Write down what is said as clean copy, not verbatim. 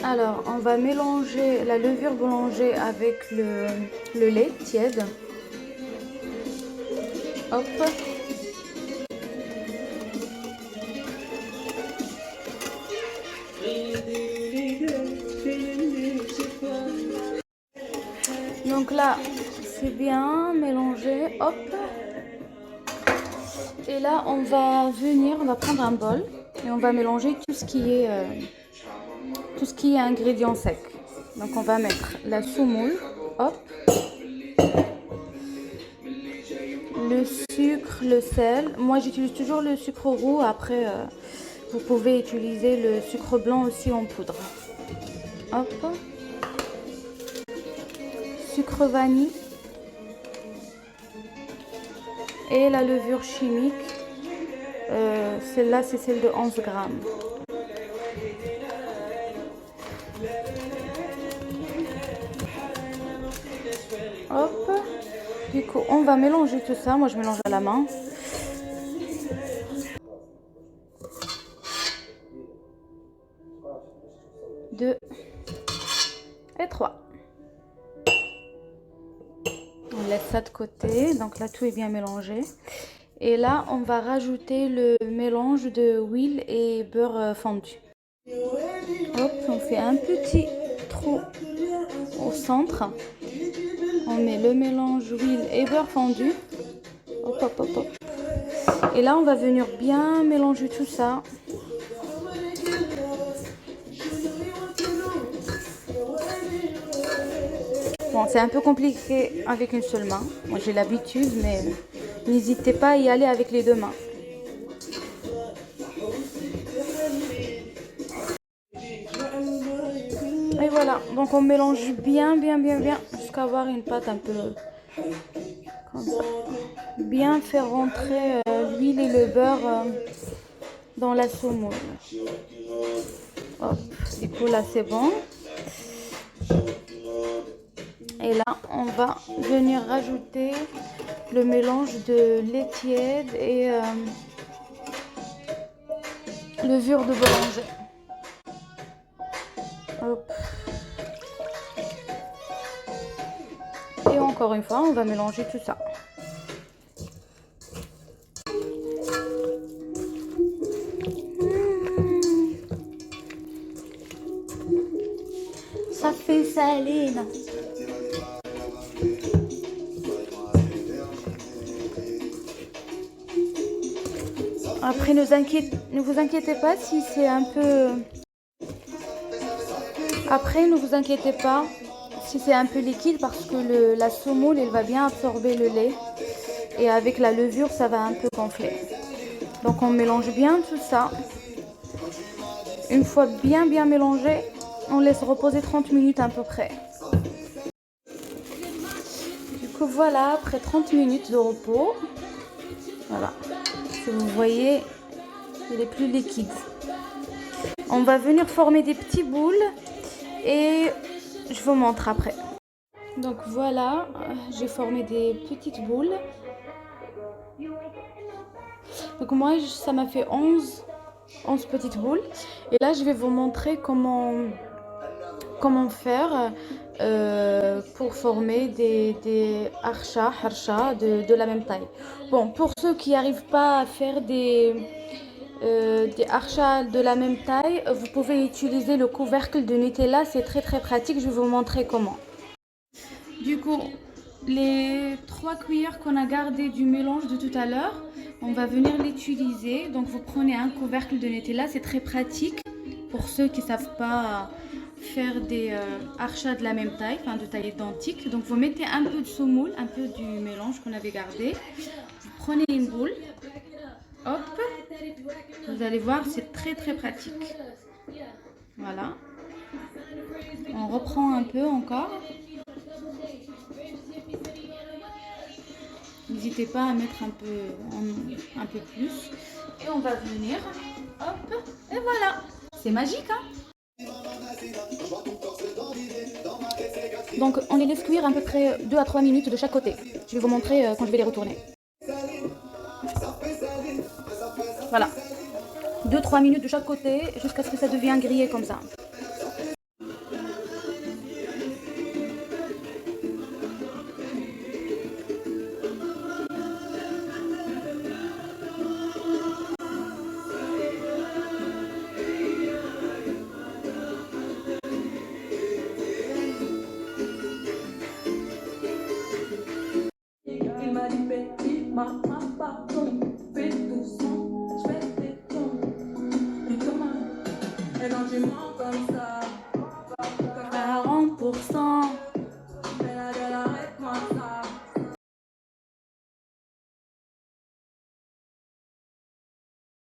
Alors, on va mélanger la levure boulanger avec le lait tiède. Hop. Donc là, c'est bien mélangé. Hop. Et là, on va prendre un bol et on va mélanger tout ce qui est ingrédients secs. Donc on va mettre la semoule, hop, le sucre, le sel. Moi j'utilise toujours le sucre roux, après vous pouvez utiliser le sucre blanc aussi en poudre. Hop, sucre vanille et la levure chimique. Celle-là c'est celle de 11 grammes. Hop, du coup on va mélanger tout ça. Moi je mélange à la main. Deux et trois. On laisse ça de côté. Donc là tout est bien mélangé. Et là on va rajouter le mélange de huile et beurre fondu. Hop, on fait un petit trou au centre. On met le mélange huile et beurre fondu. Hop, hop, hop, hop. Et là on va venir bien mélanger tout ça. Bon, c'est un peu compliqué avec une seule main. Moi j'ai l'habitude, mais n'hésitez pas à y aller avec les deux mains. Et voilà, donc on mélange bien jusqu'à avoir une pâte un peu comme ça. Bien faire rentrer l'huile et le beurre dans la semoule. Hop, du coup là c'est bon. Et là on va venir rajouter le mélange de lait tiède et levure de boulanger. Hop. Et encore une fois on va mélanger tout ça. Ça fait saline. Après ne vous inquiétez pas si c'est un peu... Après ne vous inquiétez pas si c'est un peu liquide, parce que la semoule elle va bien absorber le lait. Et avec la levure ça va un peu gonfler. Donc on mélange bien tout ça. Une fois bien mélangé, on laisse reposer 30 minutes à peu près. Du coup voilà, après 30 minutes de repos, voilà, si vous voyez, il est plus liquide. On va venir former des petits boules et je vous montre après. Donc voilà, j'ai formé des petites boules. Donc moi ça m'a fait 11 petites boules. Et là je vais vous montrer comment faire pour former des harsha de la même taille. Bon, pour ceux qui n'arrivent pas à faire des harsha de la même taille, vous pouvez utiliser le couvercle de Nutella, c'est très pratique. Je vais vous montrer comment. Du coup, les 3 cuillères qu'on a gardées du mélange de tout à l'heure, on va venir l'utiliser. Donc vous prenez un couvercle de Nutella, c'est très pratique pour ceux qui ne savent pas faire des harsha de la même taille, enfin de taille identique. Donc vous mettez un peu de semoule, un peu du mélange qu'on avait gardé. Vous prenez une boule, hop, vous allez voir, c'est très pratique. Voilà, on reprend un peu encore. N'hésitez pas à mettre un peu plus. Et on va venir, hop, et voilà. C'est magique, hein? Donc on les laisse cuire à peu près 2 à 3 minutes de chaque côté. Je vais vous montrer quand je vais les retourner. Voilà. 2-3 minutes de chaque côté jusqu'à ce que ça devienne grillé comme ça.